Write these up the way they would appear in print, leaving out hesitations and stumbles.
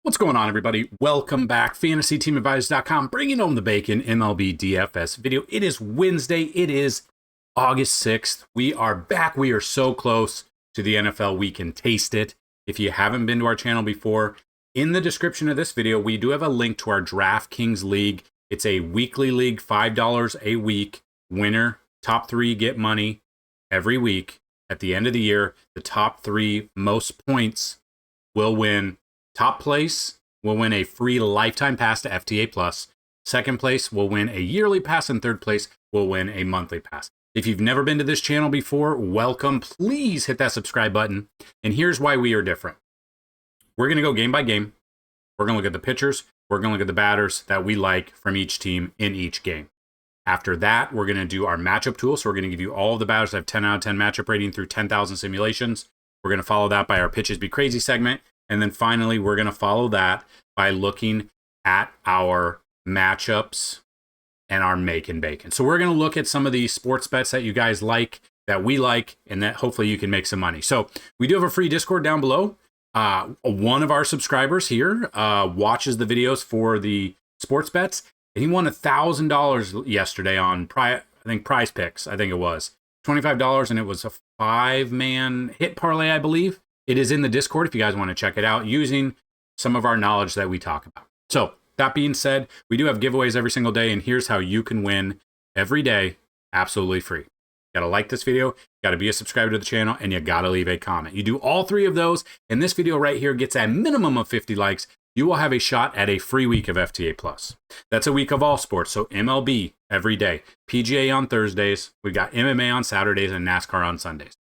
What's going on, everybody? Welcome back. FantasyTeamAdvisors.com, bringing home the bacon, MLB DFS video. It is Wednesday. It is August 6th. We are back. We are so close to the NFL. We can taste it. If you haven't been to our channel before, in the description of this video, we do have a link to our DraftKings League. It's a weekly league, $5 a week. Winner, top three get money every week. At the end of the year, the top three most points will win. Top place will win a free lifetime pass to FTA+. Second place will win a yearly pass, and third place will win a monthly pass. If you've never been to this channel before, welcome. Please hit that subscribe button. And here's why we are different. We're going to go game by game. We're going to look at the pitchers. We're going to look at the batters that we like from each team in each game. After that, we're going to do our matchup tool. So we're going to give you all of the batters that have 10 out of 10 matchup rating through 10,000 simulations. We're going to follow that by our Pitches Be Crazy segment. And then finally, we're going to follow that by looking at our matchups and our Makin bacon. So we're going to look at some of these sports bets that you guys like, that we like, and that hopefully you can make some money. So we do have a free Discord down below. One of our subscribers here watches the videos for the sports bets, and he won $1,000 yesterday on Prize Picks. I think it was $25, and it was a 5-man hit parlay, I believe. It is in the Discord if you guys want to check it out using some of our knowledge that we talk about. So that being said, we do have giveaways every single day, and here's how you can win every day absolutely free. You got to like this video, you got to be a subscriber to the channel, and you got to leave a comment. You do all three of those, and this video right here gets a minimum of 50 likes. You will have a shot at a free week of FTA+. That's a week of all sports, so MLB every day, PGA on Thursdays, we got MMA on Saturdays, and NASCAR on Sundays.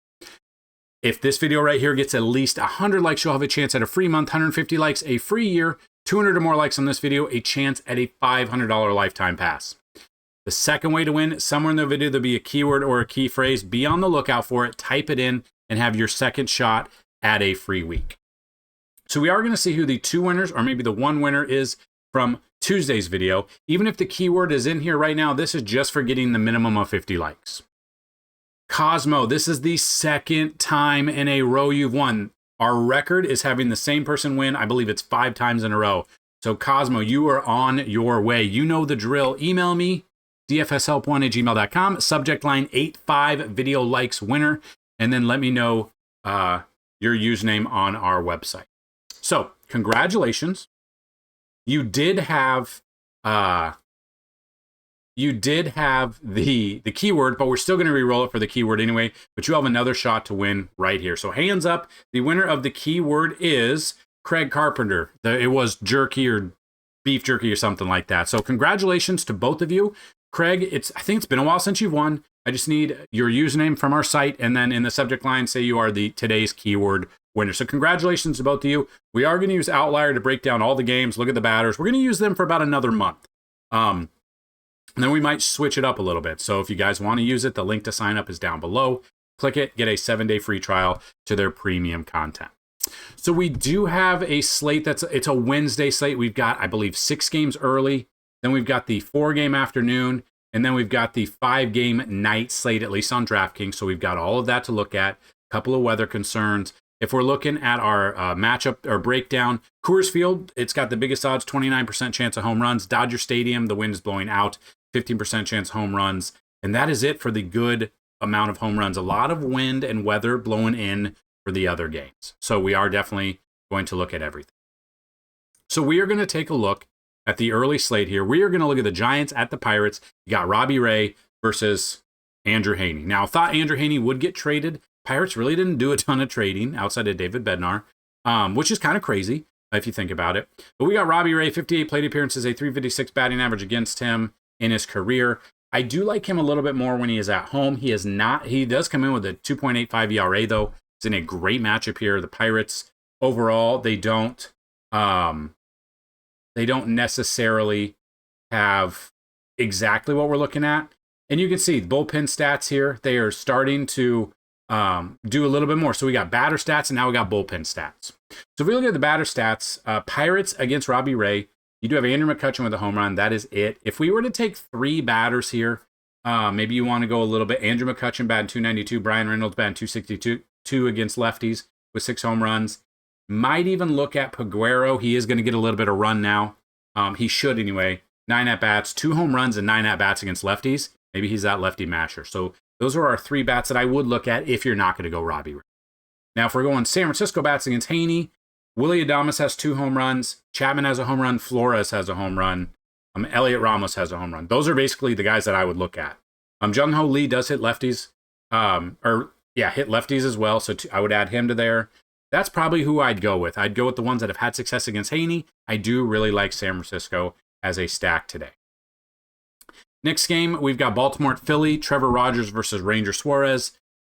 If this video right here gets at least 100 likes, you'll have a chance at a free month, 150 likes, a free year, 200 or more likes on this video, a chance at a $500 lifetime pass. The second way to win, somewhere in the video, there'll be a keyword or a key phrase. Be on the lookout for it, type it in, and have your second shot at a free week. So we are going to see who the two winners, or maybe the one winner, is from Tuesday's video. Even if the keyword is in here right now, this is just for getting the minimum of 50 likes. Cosmo, this is the second time in a row you've won. Our record is having the same person win. I believe it's 5 times in a row. So Cosmo, you are on your way. You know the drill. Email me, dfshelp1@gmail.com. Subject line 85 video likes winner. And then let me know your username on our website. So congratulations. You did have the keyword, but we're still going to re-roll it for the keyword anyway, but you have another shot to win right here. So hands up. The winner of the keyword is Craig Carpenter. It was jerky or beef jerky or something like that. So congratulations to both of you. Craig, I think it's been a while since you've won. I just need your username from our site, and then in the subject line, say you are the today's keyword winner. So congratulations to both of you. We are going to use Outlier to break down all the games, look at the batters. We're going to use them for about another month. And then we might switch it up a little bit. So if you guys want to use it, the link to sign up is down below. Click it, get a 7-day free trial to their premium content. So we do have a slate it's a Wednesday slate. We've got, I believe, 6 games early. Then we've got the 4-game afternoon. And then we've got the 5-game night slate, at least on DraftKings. So we've got all of that to look at. A couple of weather concerns. If we're looking at our matchup or breakdown, Coors Field, it's got the biggest odds, 29% chance of home runs. Dodger Stadium, the wind is blowing out, 15% chance of home runs. And that is it for the good amount of home runs. A lot of wind and weather blowing in for the other games. So we are definitely going to look at everything. So we are going to take a look at the early slate here. We are going to look at the Giants at the Pirates. You got Robbie Ray versus Andrew Heaney. Now, I thought Andrew Heaney would get traded. Pirates really didn't do a ton of trading outside of David Bednar, which is kind of crazy if you think about it. But we got Robbie Ray, 58 plate appearances, a 356 batting average against him in his career. I do like him a little bit more when he is at home. He does come in with a 2.85 ERA, though. It's in a great matchup here. The Pirates, overall, they don't necessarily have exactly what we're looking at. And you can see bullpen stats here. They are starting to do a little bit more. So we got batter stats, and now we got bullpen stats. So if we look at the batter stats, Pirates against Robbie Ray, you do have Andrew McCutchen with a home run. That is it. If we were to take 3 batters here, maybe you want to go a little bit. Andrew McCutchen batting 292, Brian Reynolds batting 262 against lefties with 6 home runs. Might even look at Peguero. He is going to get a little bit of run now. He should anyway. 9 at-bats, 2 home runs, and 9 at-bats against lefties. Maybe he's that lefty masher. So those are our 3 bats that I would look at if you're not going to go Robbie Ray. Now, if we're going San Francisco bats against Haney, Willy Adames has 2 home runs. Chapman has a home run. Flores has a home run. Elliot Ramos has a home run. Those are basically the guys that I would look at. Jung-Ho Lee does hit lefties. Hit lefties as well. So I would add him to there. That's probably who I'd go with. I'd go with the ones that have had success against Haney. I do really like San Francisco as a stack today. Next game, we've got Baltimore at Philly. Trevor Rogers versus Ranger Suarez.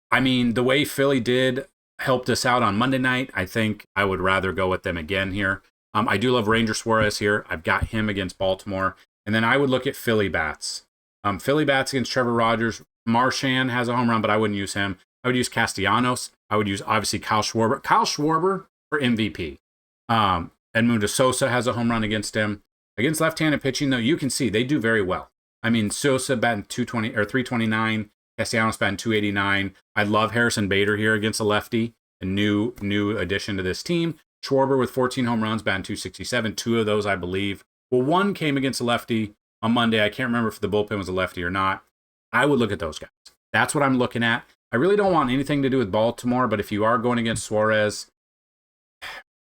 I mean, the way Philly did helped us out on Monday night. I think I would rather go with them again here. I do love Ranger Suarez here. I've got him against Baltimore. And then I would look at Philly bats. Philly bats against Trevor Rogers. Marchand has a home run, but I wouldn't use him. I would use Castellanos. I would use, obviously, Kyle Schwarber. Kyle Schwarber for MVP. Edmundo Sosa has a home run against him. Against left-handed pitching, though, you can see they do very well. I mean, Sosa batting 220 or 329. Castellanos batting 289. I love Harrison Bader here against a lefty. A new addition to this team. Schwarber with 14 home runs, batting 267. 2 of those, I believe. Well, 1 came against a lefty on Monday. I can't remember if the bullpen was a lefty or not. I would look at those guys. That's what I'm looking at. I really don't want anything to do with Baltimore, but if you are going against Suarez,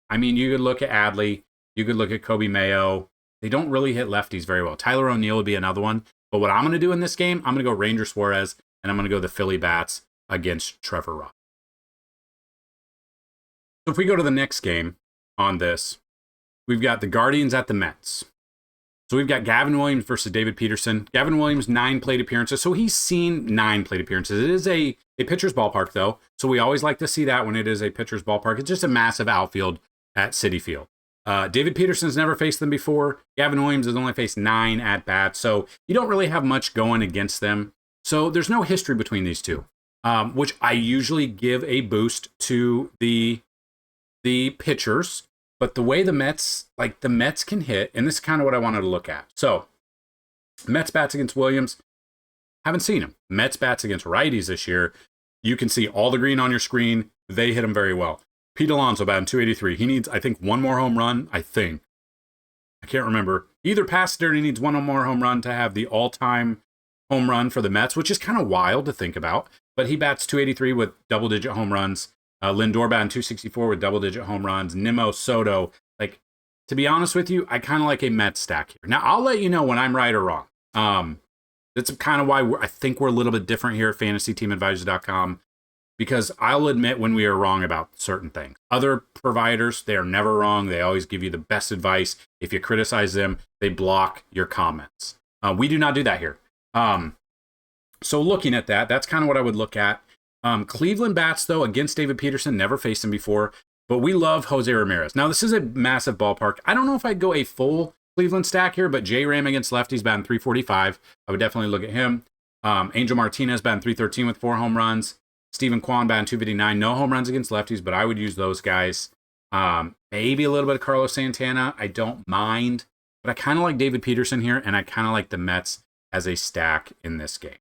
I mean, you could look at Adley. You could look at Kobe Mayo. They don't really hit lefties very well. Tyler O'Neill would be another one. But what I'm going to do in this game, I'm going to go Ranger Suarez, and I'm going to go the Philly bats against Trevor Rogers. So if we go to the next game on this, we've got the Guardians at the Mets. So we've got Gavin Williams versus David Peterson. Gavin Williams, 9 plate appearances. So he's seen 9 plate appearances. It is a pitcher's ballpark, though. So we always like to see that when it is a pitcher's ballpark. It's just a massive outfield at Citi Field. David Peterson's never faced them before. Gavin Williams has only faced 9 at-bats. So you don't really have much going against them. So there's no history between these two, which I usually give a boost to the pitchers. But the way the Mets can hit, and this is kind of what I wanted to look at. So, Mets bats against Williams, haven't seen him. Mets bats against righties this year. You can see all the green on your screen. They hit him very well. Pete Alonso batting 283. He needs, I think, 1 more home run. I think. I can't remember. Either passed or he needs 1 more home run to have the all-time home run for the Mets, which is kind of wild to think about. But he bats 283 with double-digit home runs. Lindor batting 264 with double-digit home runs. Nimmo, Soto. Like, to be honest with you, I kind of like a Mets stack here. Now, I'll let you know when I'm right or wrong. That's kind of why I think we're a little bit different here at FantasyTeamAdvisors.com, because I'll admit when we are wrong about certain things. Other providers, they are never wrong. They always give you the best advice. If you criticize them, they block your comments. We do not do that here. So looking at that, that's kind of what I would look at. Cleveland bats, though, against David Peterson, never faced him before, but we love Jose Ramirez. Now, this is a massive ballpark. I don't know if I'd go a full Cleveland stack here, but J-Ram against lefties batting 345. I would definitely look at him. Angel Martinez batting 313 with 4 home runs. Stephen Kwan batting 259. No home runs against lefties, but I would use those guys. Maybe a little bit of Carlos Santana. I don't mind, but I kind of like David Peterson here, and I kind of like the Mets as a stack in this game.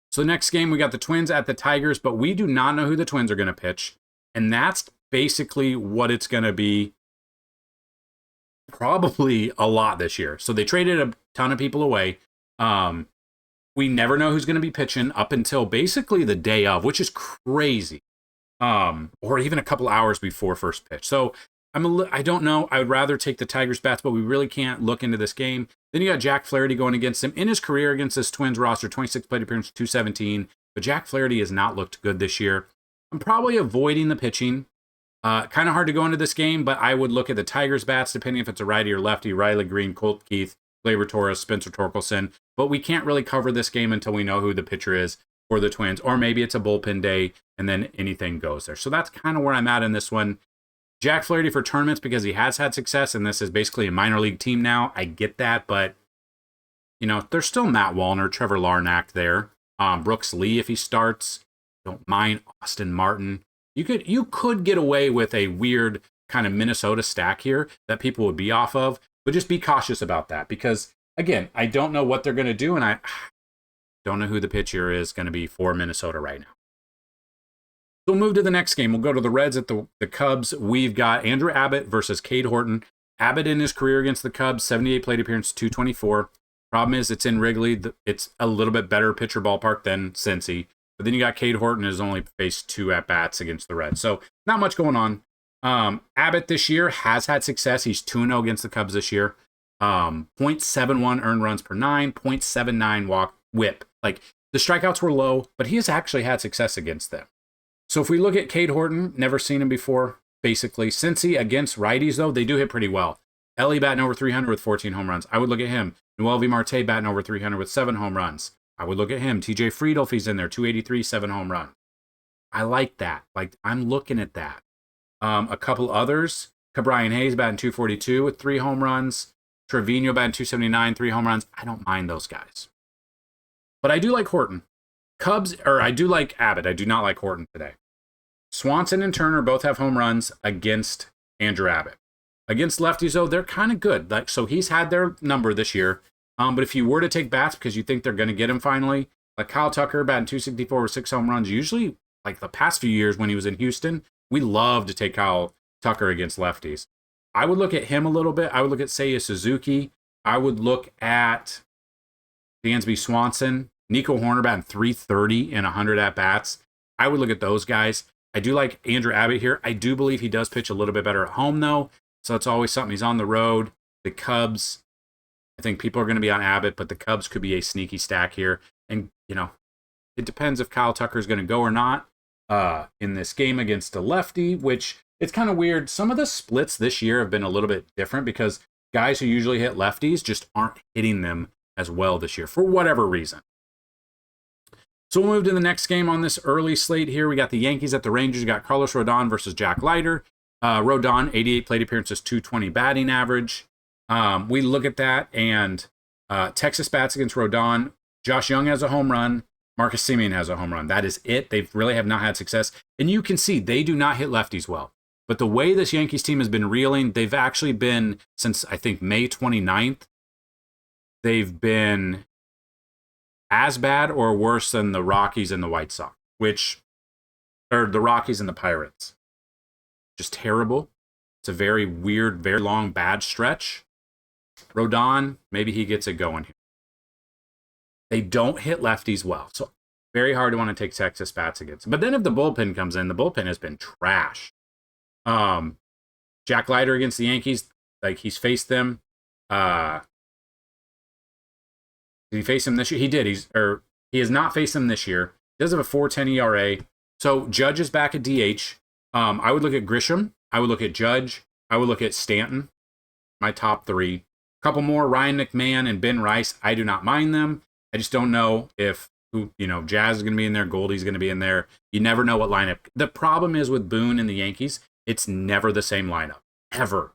So the next game, we got the Twins at the Tigers, but we do not know who the Twins are going to pitch. And that's basically what it's going to be probably a lot this year. So they traded a ton of people away. We never know who's going to be pitching up until basically the day of, which is crazy. Or even a couple hours before first pitch. So I don't know. I would rather take the Tigers bats, but we really can't look into this game. Then you got Jack Flaherty going against him. In his career against this Twins roster, 26 plate appearances, 217. But Jack Flaherty has not looked good this year. I'm probably avoiding the pitching. Kind of hard to go into this game, but I would look at the Tigers bats, depending if it's a righty or lefty. Riley Green, Colt Keith, Gleyber Torres, Spencer Torkelson. But we can't really cover this game until we know who the pitcher is for the Twins. Or maybe it's a bullpen day, and then anything goes there. So that's kind of where I'm at in this one. Jack Flaherty for tournaments because he has had success, and this is basically a minor league team now. I get that, but, there's still Matt Wallner, Trevor Larnach there. Brooks Lee if he starts. Don't mind Austin Martin. You could get away with a weird kind of Minnesota stack here that people would be off of, but just be cautious about that because, again, I don't know what they're going to do, and I don't know who the pitcher is going to be for Minnesota right now. So we'll move to the next game. We'll go to the Reds at the Cubs. We've got Andrew Abbott versus Cade Horton. Abbott in his career against the Cubs, 78 plate appearance, 224. Problem is, it's in Wrigley. It's a little bit better pitcher ballpark than Cincy. But then you got Cade Horton, who's only faced 2 at-bats against the Reds. So not much going on. Abbott this year has had success. He's 2-0 against the Cubs this year. 0.71 earned runs per 9, 0.79 walk whip. Like, the strikeouts were low, but he has actually had success against them. So if we look at Cade Horton, never seen him before, basically. Cincy against righties, though, they do hit pretty well. Ellie batting over 300 with 14 home runs. I would look at him. Noel V. Marte batting over 300 with 7 home runs. I would look at him. TJ Friedel, if he's in there, 283, 7 home runs. I like that. Like, I'm looking at that. A couple others. Cabrian Hayes batting 242 with 3 home runs. Trevino batting 279, 3 home runs. I don't mind those guys. But I do like Horton. I do like Abbott. I do not like Horton today. Swanson and Turner both have home runs against Andrew Abbott. Against lefties, though, they're kind of good. Like, so he's had their number this year. But if you were to take bats because you think they're going to get him finally, like Kyle Tucker batting 264 with 6 home runs, usually, like the past few years when he was in Houston, we love to take Kyle Tucker against lefties. I would look at him a little bit. I would look at Seiya Suzuki. I would look at Dansby Swanson. Nico Horner batting 330 in 100 at-bats. I would look at those guys. I do like Andrew Abbott here. I do believe he does pitch a little bit better at home, though. So it's always something. He's on the road. The Cubs, I think people are going to be on Abbott, but the Cubs could be a sneaky stack here. And, it depends if Kyle Tucker is going to go or not in this game against a lefty, which it's kind of weird. Some of the splits this year have been a little bit different because guys who usually hit lefties just aren't hitting them as well this year for whatever reason. So we'll move to the next game on this early slate here. We got the Yankees at the Rangers. We got Carlos Rodon versus Jack Leiter. Rodon, 88 plate appearances, 220 batting average. We look at that, and Texas bats against Rodon. Josh Young has a home run. Marcus Semien has a home run. That is it. They really have not had success. And you can see they do not hit lefties well. But the way this Yankees team has been reeling, they've actually been, since I think May 29th, they've been as bad or worse than the Rockies and the White Sox, or the Rockies and the Pirates. Just terrible. It's a very weird, very long, bad stretch. Rodon, maybe he gets it going here. They don't hit lefties well, so very hard to want to take Texas bats against. But then if the bullpen comes in, the bullpen has been trash. Jack Leiter against the Yankees, like he's faced them. Did he face him this year? He did. He has not faced them this year. He does have a 4.10 ERA. So Judge is back at DH. I would look at Grisham. I would look at Judge. I would look at Stanton. My top 3. A couple more, Ryan McMahon and Ben Rice. I do not mind them. I just don't know if Jazz is going to be in there. Goldie's going to be in there. You never know what lineup. The problem is with Boone and the Yankees, it's never the same lineup. Ever.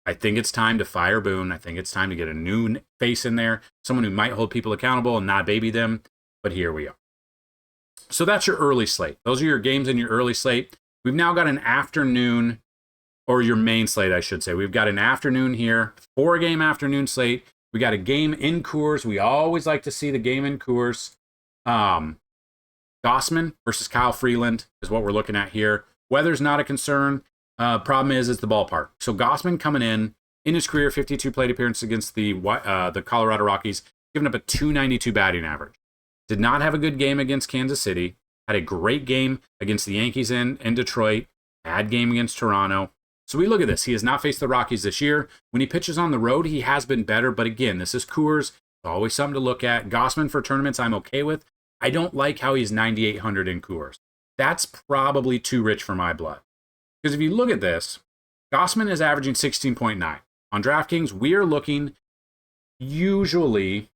I think it's time to fire Boone. I think it's time to get a new face in there. Someone who might hold people accountable and not baby them. But here we are. So that's your early slate. Those are your games in your early slate. We've now got an afternoon, or your main slate, I should say. We've got an afternoon here, 4-game afternoon slate. We got a game in Coors. We always like to see the game in Coors. Gossman versus Kyle Freeland is what we're looking at here. Weather's not a concern. Problem is the ballpark. So Gossman coming in his career, 52 plate appearances against the Colorado Rockies, giving up a 292 batting average. Did not have a good game against Kansas City. Had a great game against the Yankees in Detroit. Bad game against Toronto. So we look at this. He has not faced the Rockies this year. When he pitches on the road, he has been better. But again, this is Coors. Always something to look at. Gossman for tournaments, I'm okay with. I don't like how he's 9,800 in Coors. That's probably too rich for my blood. Because if you look at this, Gossman is averaging 16.9. On DraftKings, we are looking generally,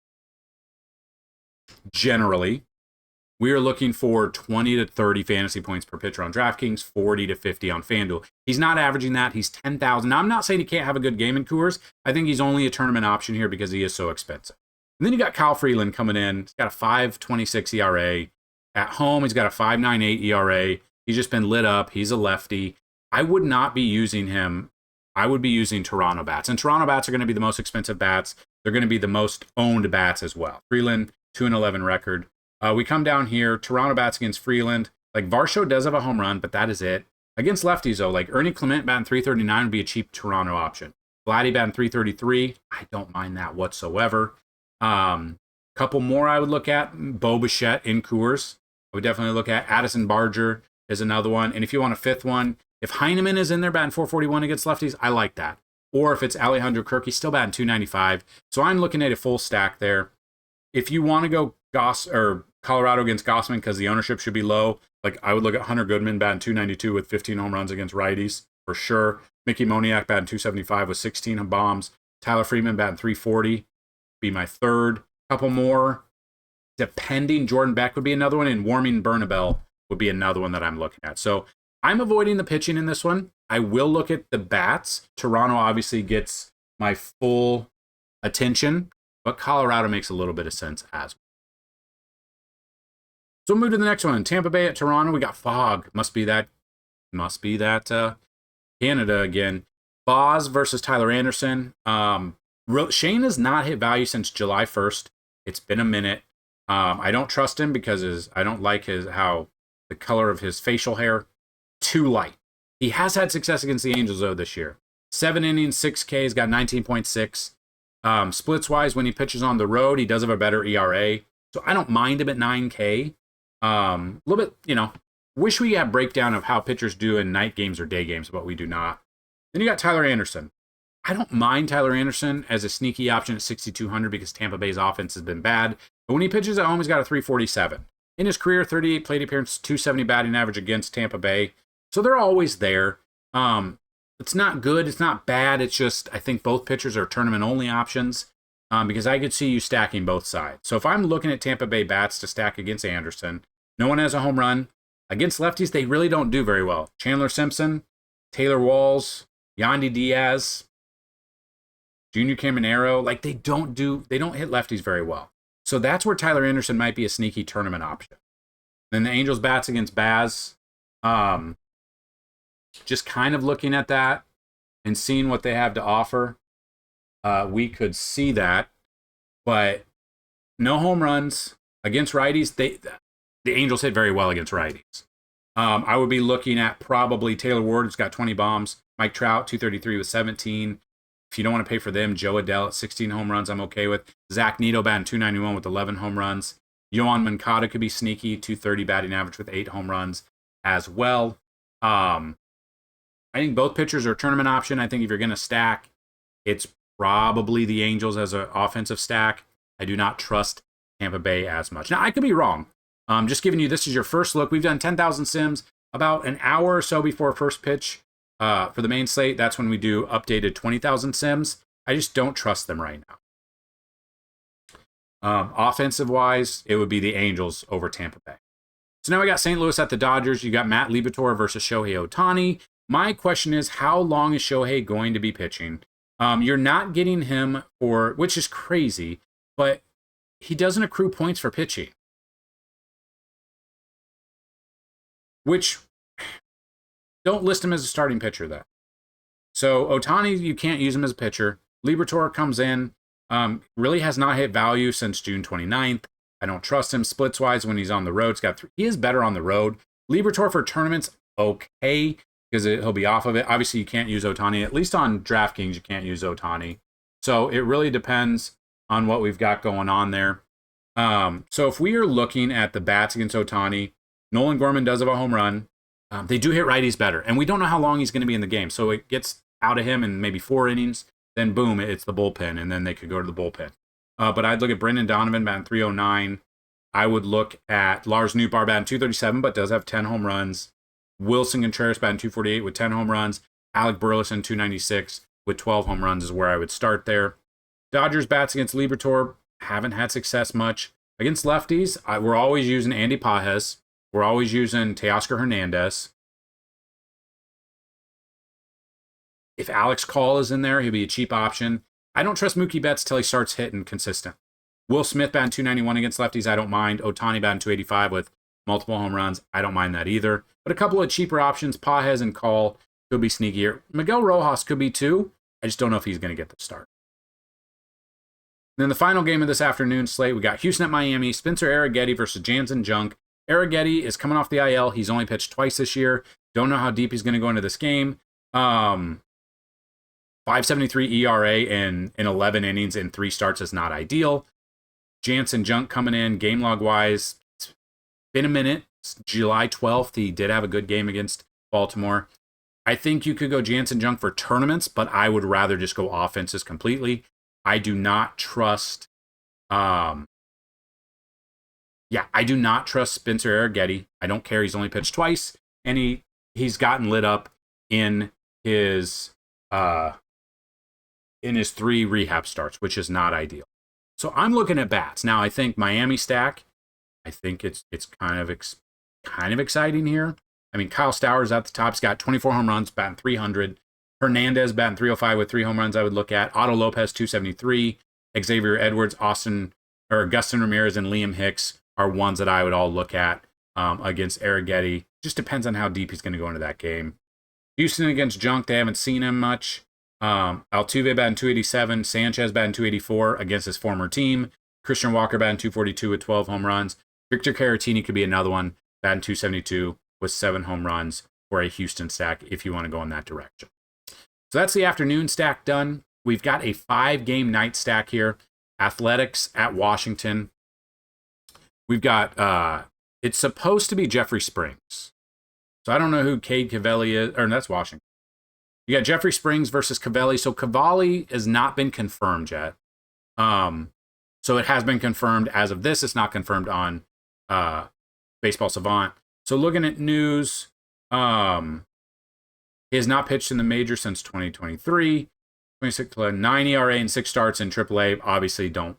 we are looking for 20 to 30 fantasy points per pitcher on DraftKings, 40 to 50 on Fanduel. He's not averaging that. He's 10,000. Now, I'm not saying he can't have a good game in Coors. I think he's only a tournament option here because he is so expensive. And then you got Kyle Freeland coming in. He's got a 5.26 ERA. At home, he's got a 5.98 ERA. He's just been lit up. He's a lefty. I would not be using him. I would be using Toronto bats. And Toronto bats are going to be the most expensive bats. They're going to be the most owned bats as well. Freeland, 2-11 record. We come down here, Toronto bats against Freeland. Like Varsho does have a home run, but that is it. Against lefties, though, like Ernie Clement batting 339 would be a cheap Toronto option. Vladdy batting 333, I don't mind that whatsoever. Couple more I would look at. Bo Bichette in Coors, I would definitely look at. Addison Barger is another one. And if you want a fifth one, if Heineman is in there batting 441 against lefties, I like that. Or if it's Alejandro Kirk, he's still batting 295. So I'm looking at a full stack there. If you want to go Colorado against Gossman because the ownership should be low, like I would look at Hunter Goodman batting 292 with 15 home runs against righties for sure. Mickey Moniak batting 275 with 16 bombs. Tyler Freeman batting 340 be my third. Couple more. Depending, Jordan Beck would be another one, and Warming Bernabel would be another one that I'm looking at. So I'm avoiding the pitching in this one. I will look at the bats. Toronto obviously gets my full attention, but Colorado makes a little bit of sense as well. So we'll move to the next one. Tampa Bay at Toronto. We got Fog. Must be that Canada again. Boz versus Tyler Anderson. Shane has not hit value since July 1st. It's been a minute. I don't trust him because I don't like how the color of his facial hair. Too light. He has had success against the Angels though this year. 7 innings, 6 Ks, got 19.6. Splits wise, when he pitches on the road, he does have a better ERA. So I don't mind him at 9K. A little bit, wish we had breakdown of how pitchers do in night games or day games, but we do not. Then you got Tyler Anderson. I don't mind Tyler Anderson as a sneaky option at 6,200 because Tampa Bay's offense has been bad. But when he pitches at home, he's got a 347. In his career, 38 plate appearances, 270 batting average against Tampa Bay. So they're always there. It's not good. It's not bad. It's just, I think both pitchers are tournament-only options because I could see you stacking both sides. So if I'm looking at Tampa Bay bats to stack against Anderson, no one has a home run. Against lefties, they really don't do very well. Chandler Simpson, Taylor Walls, Yandy Diaz, Junior Caminero, like they don't hit lefties very well. So that's where Tyler Anderson might be a sneaky tournament option. Then the Angels bats against Baz. Just kind of looking at that and seeing what they have to offer. We could see that, but no home runs against righties. The Angels hit very well against righties. I would be looking at probably Taylor Ward, who's got 20 bombs. Mike Trout, 233 with 17. If you don't want to pay for them, Joe Adell at 16 home runs, I'm okay with. Zach Neto batting 291 with 11 home runs. Yohan Moncada could be sneaky, 230 batting average with 8 home runs as well. I think both pitchers are a tournament option. I think if you're going to stack, it's probably the Angels as an offensive stack. I do not trust Tampa Bay as much. Now, I could be wrong. Just giving you, this is your first look. We've done 10,000 sims about an hour or so before first pitch for the main slate. That's when we do updated 20,000 sims. I just don't trust them right now. Offensive-wise, it would be the Angels over Tampa Bay. So now we got St. Louis at the Dodgers. You got Matt Liberatore versus Shohei Ohtani. My question is, how long is Shohei going to be pitching? You're not getting him which is crazy, but he doesn't accrue points for pitching. Which, don't list him as a starting pitcher then. So Ohtani, you can't use him as a pitcher. Liberatore comes in, really has not hit value since June 29th. I don't trust him splits-wise when he's on the road. He is better on the road. Liberatore for tournaments, okay, because he'll be off of it. Obviously, you can't use Ohtani. At least on DraftKings, you can't use Ohtani. So it really depends on what we've got going on there. So if we are looking at the bats against Ohtani, Nolan Gorman does have a home run. They do hit righties better, and we don't know how long he's going to be in the game. So it gets out of him in maybe 4 innings. Then boom, it's the bullpen, and then they could go to the bullpen. But I'd look at Brendan Donovan batting 309. I would look at Lars Nootbaar batting 237, but does have 10 home runs. Wilson Contreras batting 248 with 10 home runs. Alec Burleson 296 with 12 home runs is where I would start there. Dodgers bats against Liberatore haven't had success much. Against lefties, we're always using Andy Pages. We're always using Teoscar Hernandez. If Alex Call is in there, he'll be a cheap option. I don't trust Mookie Betts till he starts hitting consistent. Will Smith batting 291 against lefties, I don't mind. Ohtani batting 285 with multiple home runs, I don't mind that either. But a couple of cheaper options, Pages and Call could be sneakier. Miguel Rojas could be too. I just don't know if he's going to get the start. And then the final game of this afternoon slate, we got Houston at Miami, Spencer Arrighetti versus Jansen Junk. Arrighetti is coming off the IL. He's only pitched twice this year. Don't know how deep he's going to go into this game. 5.73 ERA in 11 innings in 3 starts is not ideal. Jansen Junk coming in, game log wise, it's been a minute. It's July 12th. He did have a good game against Baltimore. I think you could go Jansen Junk for tournaments, but I would rather just go offenses completely. I do not trust I do not trust Spencer Arrighetti. I don't care. He's only pitched twice, and he's gotten lit up in his 3 rehab starts, which is not ideal. So I'm looking at bats. Now I think Miami stack, I think it's kind of exciting here. I mean, Kyle Stowers at the top. He's got 24 home runs, batting 300. Hernandez batting 305 with 3 home runs I would look at. Otto Lopez 273. Xavier Edwards, Augustin Ramirez, and Liam Hicks are ones that I would all look at against Arrighetti. Just depends on how deep he's going to go into that game. Houston against Junk, they haven't seen him much. Altuve batting 287. Sanchez batting 284 against his former team. Christian Walker batting 242 with 12 home runs. Victor Caratini could be another one, batting 272 with 7 home runs for a Houston stack if you want to go in that direction. So that's the afternoon stack done. We've got a 5-game night stack here. Athletics at Washington. We've got, it's supposed to be Jeffrey Springs. So I don't know who Cade Cavalli is, or that's Washington. You got Jeffrey Springs versus Cavalli. So Cavalli has not been confirmed yet. So it has been confirmed as of this. It's not confirmed on Baseball Savant. So looking at news, he has not pitched in the major since 2023. 9 ERA and 6 starts in AAA. Obviously, I don't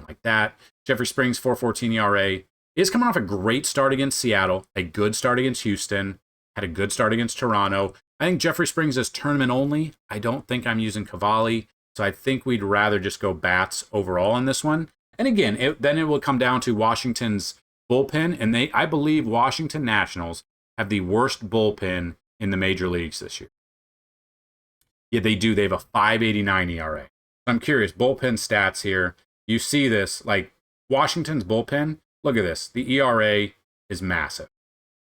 like that. Jeffrey Springs, 4.14 ERA. Is coming off a great start against Seattle, a good start against Houston, had a good start against Toronto. I think Jeffrey Springs is tournament only. I don't think I'm using Cavalli, so I think we'd rather just go bats overall on this one. And again, then it will come down to Washington's bullpen, and I believe Washington Nationals have the worst bullpen in the major leagues this year. Yeah, they do. They have a 5.89 ERA. I'm curious, bullpen stats here. You see this, like Washington's bullpen. Look at this. The ERA is massive.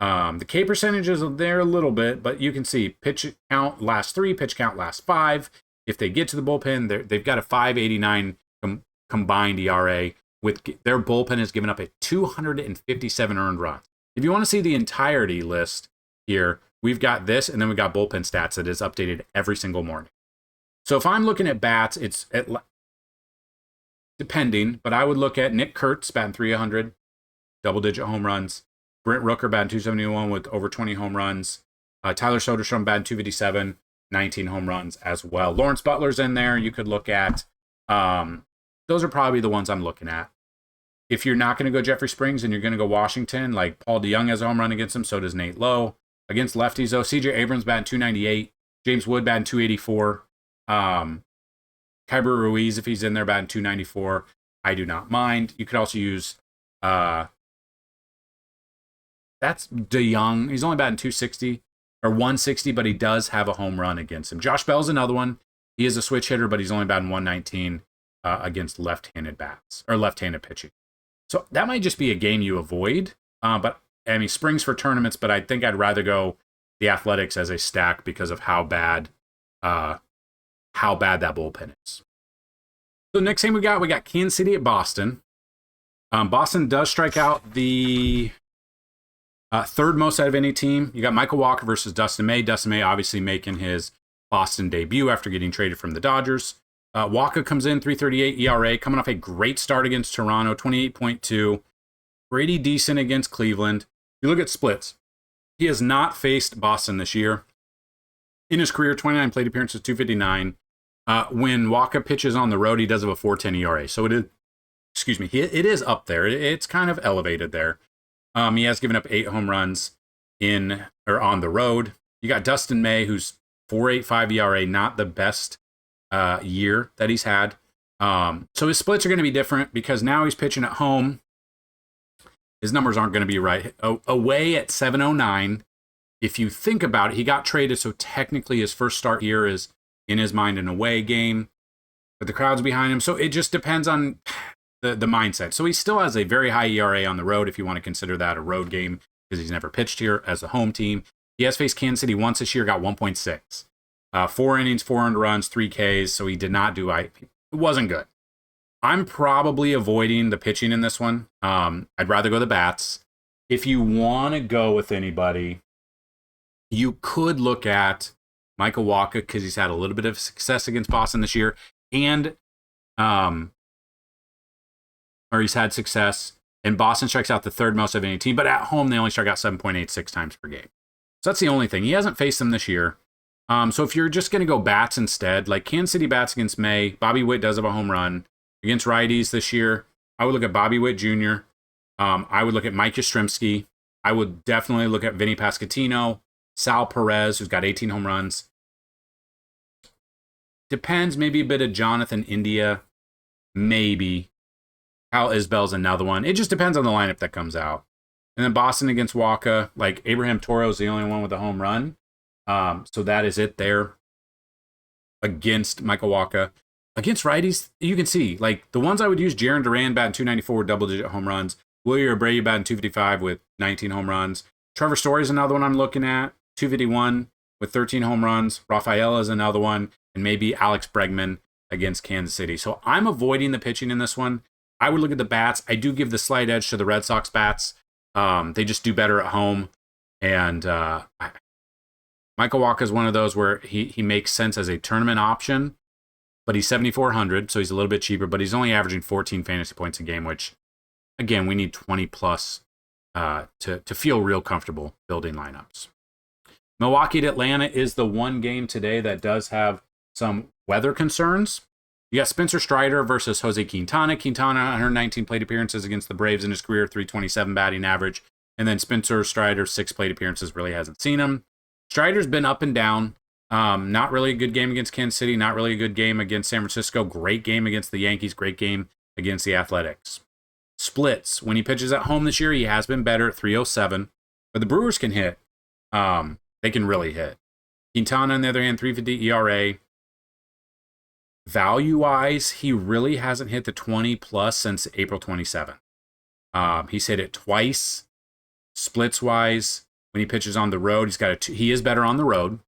The K percentages are there a little bit, but you can see pitch count last 3, pitch count last 5. If they get to the bullpen, they've got a 5.89 combined ERA. With their bullpen has given up a 257 earned runs. If you want to see the entirety list here, we've got this, and then we've got bullpen stats that is updated every single morning. So if I'm looking at bats, it's depending, but I would look at Nick Kurtz batting 300, double-digit home runs. Brent Rooker batting 271 with over 20 home runs. Tyler Soderstrom batting 257, 19 home runs as well. Lawrence Butler's in there. You could look at. Those are probably the ones I'm looking at. If you're not going to go Jeffrey Springs and you're going to go Washington, like Paul DeYoung has a home run against him, so does Nate Lowe. Against lefties, though, CJ Abrams batting 298, James Wood batting 284, Kyber Ruiz, if he's in there, batting 294. I do not mind. You could also use that's DeYoung. He's only batting 260 or 160, but he does have a home run against him. Josh Bell's another one. He is a switch hitter, but he's only batting 119 against left-handed bats or left-handed pitching. So that might just be a game you avoid. But I mean, Springs for tournaments, but I think I'd rather go the Athletics as a stack because of how bad that bullpen is. So next game we got Kansas City at Boston. Boston does strike out the third most out of any team. You got Michael Walker versus Dustin May. Dustin May obviously making his Boston debut after getting traded from the Dodgers. Walker comes in 3.38 ERA, coming off a great start against Toronto, 28.2. Pretty decent against Cleveland. You look at splits. He has not faced Boston this year. In his career, 29 plate appearances, 259. When Walker pitches on the road, he does have a 4.10 ERA. So it is up there. It's kind of elevated there. He has given up 8 home runs on the road. You got Dustin May, who's 4.85 ERA, not the best year that he's had. So his splits are going to be different because now he's pitching at home. His numbers aren't going to be right. Away at 7.09. If you think about it, he got traded, so technically his first start here is, in his mind, an away game. But the crowd's behind him. So it just depends on the mindset. So he still has a very high ERA on the road, if you want to consider that a road game, because he's never pitched here as a home team. He has faced Kansas City once this year, got 1.6. 4 innings, 4 earned runs, 3 Ks, so he did not do it wasn't good. I'm probably avoiding the pitching in this one. I'd rather go the bats. If you want to go with anybody, you could look at Michael Wacha, because he's had a little bit of success against Boston this year, and or he's had success, and Boston strikes out the third most of any team, but at home they only strike out 7.86 times per game. So that's the only thing. He hasn't faced them this year. So if you're just going to go bats instead, like Kansas City bats against May, Bobby Witt does have a home run. Against righties this year, I would look at Bobby Witt Jr. I would look at Mike Yastrzemski. I would definitely look at Vinny Pasquantino, Sal Perez, who's got 18 home runs. Depends, maybe a bit of Jonathan India, maybe. Kyle Isbell's another one. It just depends on the lineup that comes out. And then Boston against Wacha, like Abraham Toro is the only one with a home run. So that is it there against Michael Wacha. Against righties, you can see, like, the ones I would use, Jarren Duran batting 294 with double-digit home runs. Wilyer Abreu batting 255 with 19 home runs. Trevor Story is another one I'm looking at, 251 with 13 home runs. Rafaela is another one, and maybe Alex Bregman against Kansas City. So I'm avoiding the pitching in this one. I would look at the bats. I do give the slight edge to the Red Sox bats. They just do better at home. And Michael Wacha is one of those where he makes sense as a tournament option, but he's 7,400, so he's a little bit cheaper, but he's only averaging 14 fantasy points a game, which, again, we need 20 plus to feel real comfortable building lineups. Milwaukee at Atlanta is the one game today that does have some weather concerns. You got Spencer Strider versus Jose Quintana. Quintana, 119 plate appearances against the Braves in his career, 327 batting average. And then Spencer Strider, 6 plate appearances, really hasn't seen him. Strider's been up and down. Not really a good game against Kansas City. Not really a good game against San Francisco. Great game against the Yankees. Great game against the Athletics. Splits. When he pitches at home this year, he has been better at 307. But the Brewers can hit. They can really hit. Quintana, on the other hand, 350 ERA. Value-wise, he really hasn't hit the 20-plus since April 27th. He's hit it twice. Splits-wise, when he pitches on the road, he is better on the road,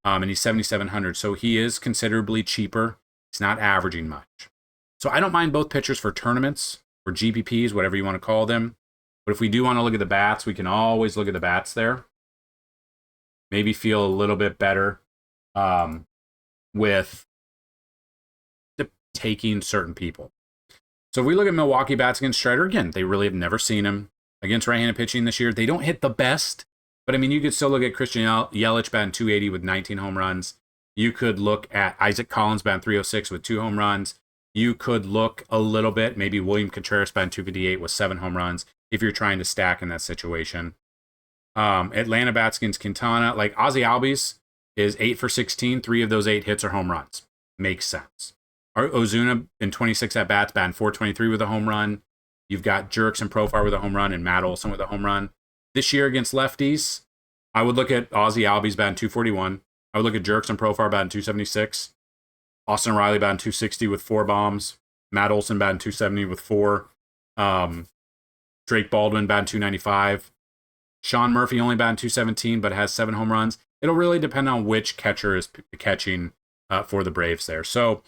and he's 7,700, so he is considerably cheaper. He's not averaging much. So I don't mind both pitchers for tournaments, or GPPs, whatever you want to call them. But if we do want to look at the bats, we can always look at the bats there. Maybe feel a little bit better with taking certain people. So if we look at Milwaukee bats against Strider, again, they really have never seen him. Against right-handed pitching this year, they don't hit the best, but I mean, you could still look at Christian Yelich batting 280 with 19 home runs. You could look at Isaac Collins batting 306 with 2 home runs. You could look a little bit, maybe William Contreras batting 258 with 7 home runs, if you're trying to stack in that situation. Atlanta bats against Quintana, like Ozzie Albies is 8 for 16. 3 of those 8 hits are home runs. Makes sense. Ozuna in 26 at-bats, batting 423 with a home run. You've got Jerks and Profar with a home run and Matt Olson with a home run. This year against lefties, I would look at Ozzie Albies batting 241. I would look at Jerks and Profar batting 276. Austin Riley batting 260 with 4 bombs. Matt Olson batting 270 with 4. Drake Baldwin batting 295. Sean Murphy only batting 217 but has 7 home runs. It'll really depend on which catcher is catching for the Braves there. So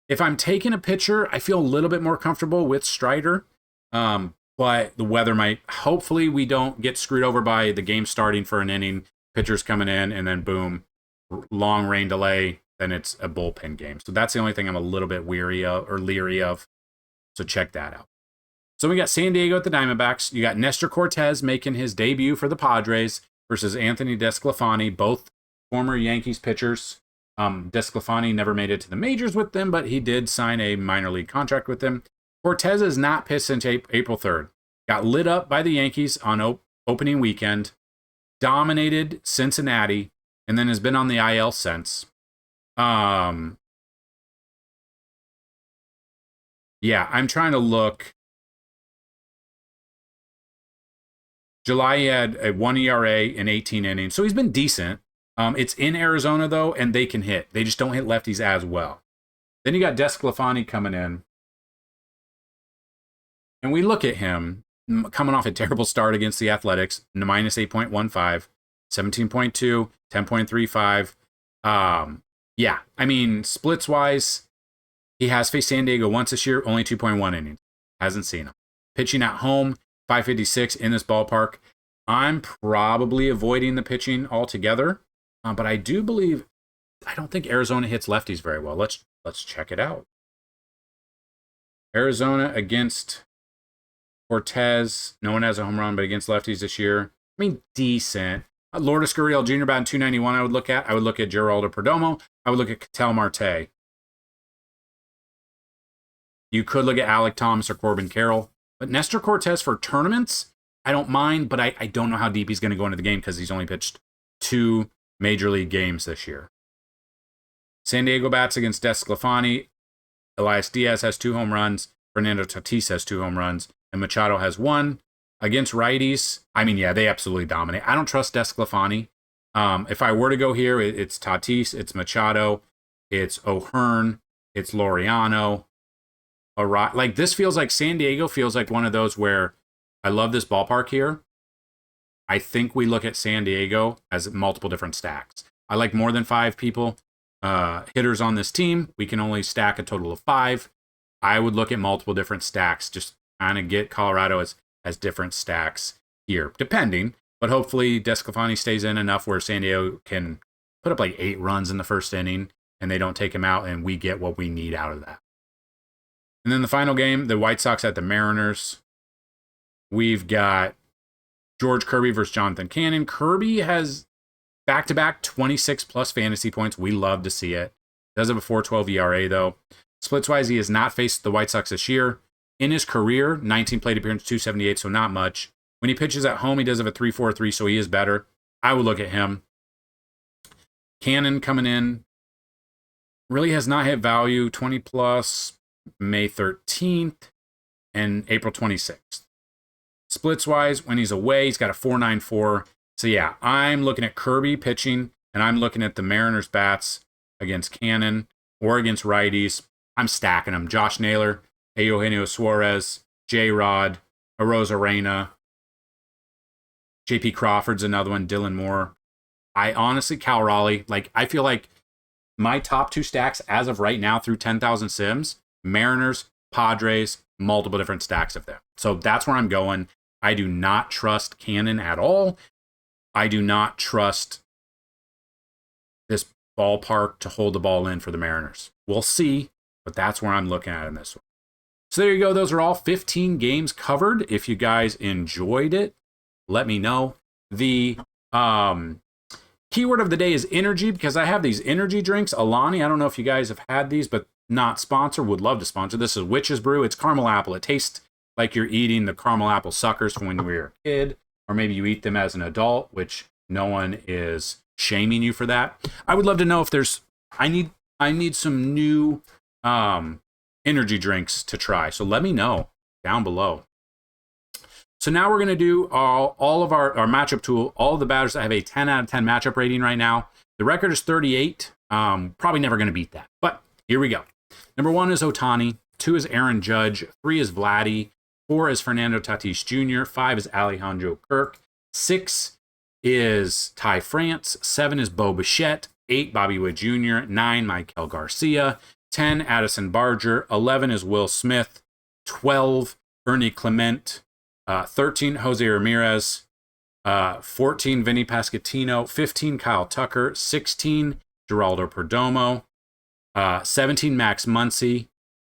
if I'm taking a pitcher, I feel a little bit more comfortable with Strider. But the weather might, hopefully we don't get screwed over by the game starting for an inning, pitchers coming in, and then boom, long rain delay, then it's a bullpen game. So that's the only thing I'm a little bit weary of or leery of. So check that out. So we got San Diego at the Diamondbacks. You got Nestor Cortez making his debut for the Padres versus Anthony DeSclafani, both former Yankees pitchers. DeSclafani never made it to the majors with them, but he did sign a minor league contract with them. Cortez has not pitched since April 3rd. Got lit up by the Yankees on opening weekend, dominated Cincinnati, and then has been on the IL since. Yeah, I'm trying to look. July, he had a 1 ERA in 18 innings, so he's been decent. It's in Arizona, though, and they can hit. They just don't hit lefties as well. Then you got DeSclafani coming in. And we look at him coming off a terrible start against the Athletics, minus 8.15, 17.2, 10.35. Yeah, I mean, splits wise, he has faced San Diego once this year, only 2.1 innings. Hasn't seen him. Pitching at home, 556 in this ballpark. I'm probably avoiding the pitching altogether, but I do believe, I don't think Arizona hits lefties very well. Let's check it out. Arizona against Cortez. No one has a home run, but against lefties this year, I mean, decent. Lourdes Gurriel Jr. batting 291 I would look at. I would look at Geraldo Perdomo. I would look at Ketel Marte. You could look at Alec Thomas or Corbin Carroll. But Nestor Cortez for tournaments, I don't mind, but I don't know how deep he's going to go into the game because he's only pitched 2 major league games this year. San Diego bats against DeSclafani. Elias Diaz has 2 home runs. Fernando Tatis has 2 home runs. And Machado has 1. Against righties, I mean, yeah, they absolutely dominate. I don't trust DeSclafani. If I were to go here, it's Tatis, it's Machado, it's O'Hearn, it's Laureano. Like, this feels like San Diego feels like one of those where I love this ballpark here. I think we look at San Diego as multiple different stacks. I like more than 5 people, hitters on this team. We can only stack a total of 5. I would look at multiple different stacks, just kind of get Colorado as different stacks here, depending. But hopefully DeSclafani stays in enough where San Diego can put up like 8 runs in the first inning and they don't take him out and we get what we need out of that. And then the final game, the White Sox at the Mariners. We've got George Kirby versus Jonathan Cannon. Kirby has back-to-back 26-plus fantasy points. We love to see it. Does have a 4.12 ERA, though. Splits-wise, he has not faced the White Sox this year. In his career, 19 plate appearance, 278, so not much. When he pitches at home, he does have a 3.43, so he is better. I would look at him. Cannon coming in. Really has not hit value. 20-plus. May 13th and April 26th. Splits-wise, when he's away, he's got a 4.94. So, yeah, I'm looking at Kirby pitching, and I'm looking at the Mariners bats against Cannon or against righties. I'm stacking them. Josh Naylor, Eugenio Suarez, J-Rod, Arozarena, JP Crawford's another one, Dylan Moore. I honestly, Cal Raleigh, like, I feel like my top 2 stacks as of right now through 10,000 sims, Mariners, Padres, multiple different stacks of them. So that's where I'm going. I do not trust Cannon at all. I do not trust this ballpark to hold the ball in for the Mariners. We'll see, but that's where I'm looking at in this one. So there you go. Those are all 15 games covered. If you guys enjoyed it, let me know. The keyword of the day is energy because I have these energy drinks. Alani, I don't know if you guys have had these, but not sponsor, would love to sponsor. This is Witch's Brew. It's caramel apple. It tastes like you're eating the caramel apple suckers from when you were a kid, or maybe you eat them as an adult, which no one is shaming you for that. I would love to know if there's, I need some new energy drinks to try. So let me know down below. So now we're going to do all of our matchup tool, all of the batters that have a 10 out of 10 matchup rating right now. The record is 38. Probably never going to beat that, but here we go. Number 1 is Ohtani. 2 is Aaron Judge. 3 is Vladdy. 4 is Fernando Tatis Jr. 5 is Alejandro Kirk. 6 is Ty France. 7 is Bo Bichette. 8, Bobby Witt Jr. 9, Michael Garcia. 10, Addison Barger. 11 is Will Smith. 12, Ernie Clement. 13, Jose Ramirez. 14, Vinny Pasquantino. 15, Kyle Tucker. 16, Geraldo Perdomo. 17, Max Muncy.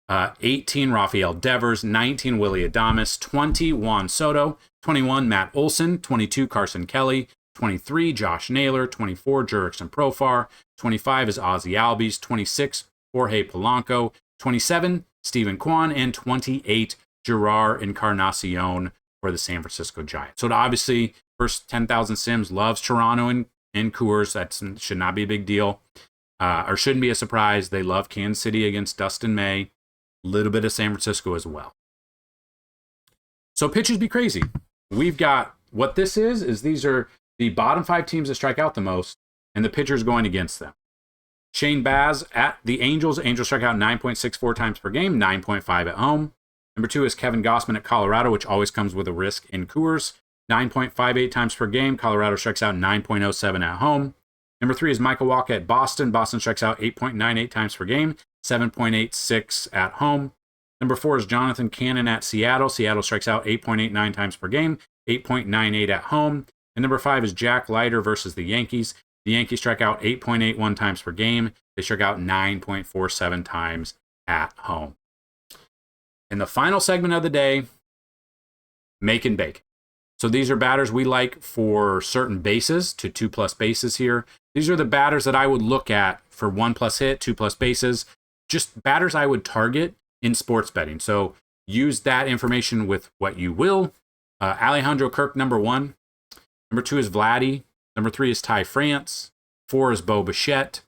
18, Rafael Devers. 19, Willie Adames. 20, Juan Soto. 21, Matt Olson. 22, Carson Kelly. 23, Josh Naylor. 24, Jurickson Profar. 25 is Ozzie Albies. 26, Jorge Polanco. 27, Stephen Kwan. And 28, Gerard Encarnacion for the San Francisco Giants. So obviously, first 10,000 sims loves Toronto and Coors. That should not be a big deal. Or shouldn't be a surprise. They love Kansas City against Dustin May. A little bit of San Francisco as well. So pitchers be crazy. We've got, what this is these are the bottom 5 teams that strike out the most, and the pitchers going against them. Shane Baz at the Angels. Angels strike out 9.64 times per game, 9.5 at home. Number 2 is Kevin Gossman at Colorado, which always comes with a risk in Coors. 9.58 times per game. Colorado strikes out 9.07 at home. Number 3 is Michael Wacha at Boston. Boston strikes out 8.98 times per game, 7.86 at home. Number 4 is Jonathan Cannon at Seattle. Seattle strikes out 8.89 times per game, 8.98 at home. And number 5 is Jack Leiter versus the Yankees. The Yankees strike out 8.81 times per game. They strike out 9.47 times at home. And the final segment of the day, make and bake. So these are batters we like for certain bases to 2+ bases here. These are the batters that I would look at for 1+ hit, 2+ bases, just batters I would target in sports betting. So use that information with what you will. Alejandro Kirk, number 1. Number 2 is Vladdy. Number 3 is Ty France. 4 is Bo Bichette.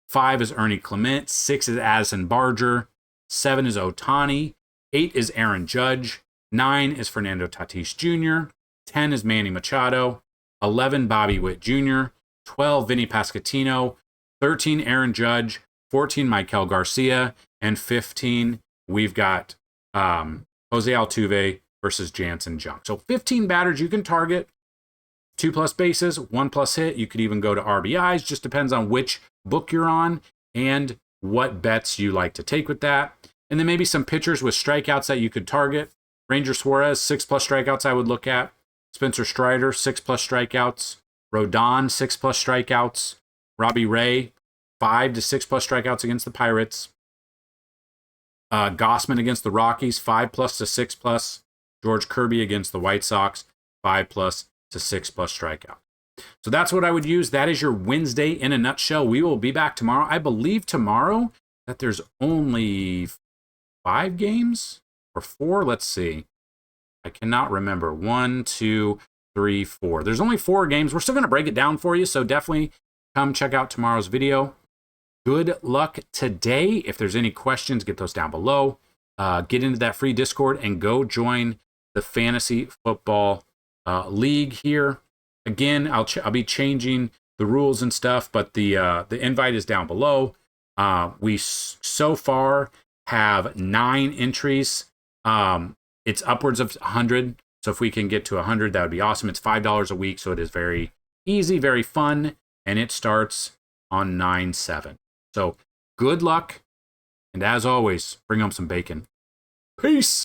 5 is Ernie Clement. 6 is Addison Barger. 7 is Ohtani. 8 is Aaron Judge. 9 is Fernando Tatis Jr. 10 is Manny Machado. 11, Bobby Witt Jr. 12, Vinny Pasquantino. 13, Aaron Judge. 14, Michael Garcia. And 15, we've got Jose Altuve versus Jansen Junk. So 15 batters you can target. 2+ bases, 1+ hit. You could even go to RBIs. Just depends on which book you're on and what bets you like to take with that. And then maybe some pitchers with strikeouts that you could target. Ranger Suarez, 6+ strikeouts I would look at. Spencer Strider, 6+ strikeouts. Rodon, 6+ strikeouts. Robbie Ray, 5 to 6+ strikeouts against the Pirates. Gossman against the Rockies, 5+ to 6+. George Kirby against the White Sox, 5+ to 6+ strikeout. So that's what I would use. That is your Wednesday in a nutshell. We will be back tomorrow. I believe tomorrow that there's only 5 games or 4. Let's see. I cannot remember. 1, 2, 3, 4. There's only 4 games. We're still going to break it down for you, so definitely come check out tomorrow's video. Good luck today. If there's any questions, get those down below. Get into that free Discord and go join the Fantasy Football League here. Again, I'll be changing the rules and stuff, but the invite is down below. We so far have 9 entries. It's upwards of 100. So if we can get to 100, that would be awesome. It's $5 a week, so it is very easy, very fun, and it starts on 9/7. So good luck, and as always, bring home some bacon. Peace.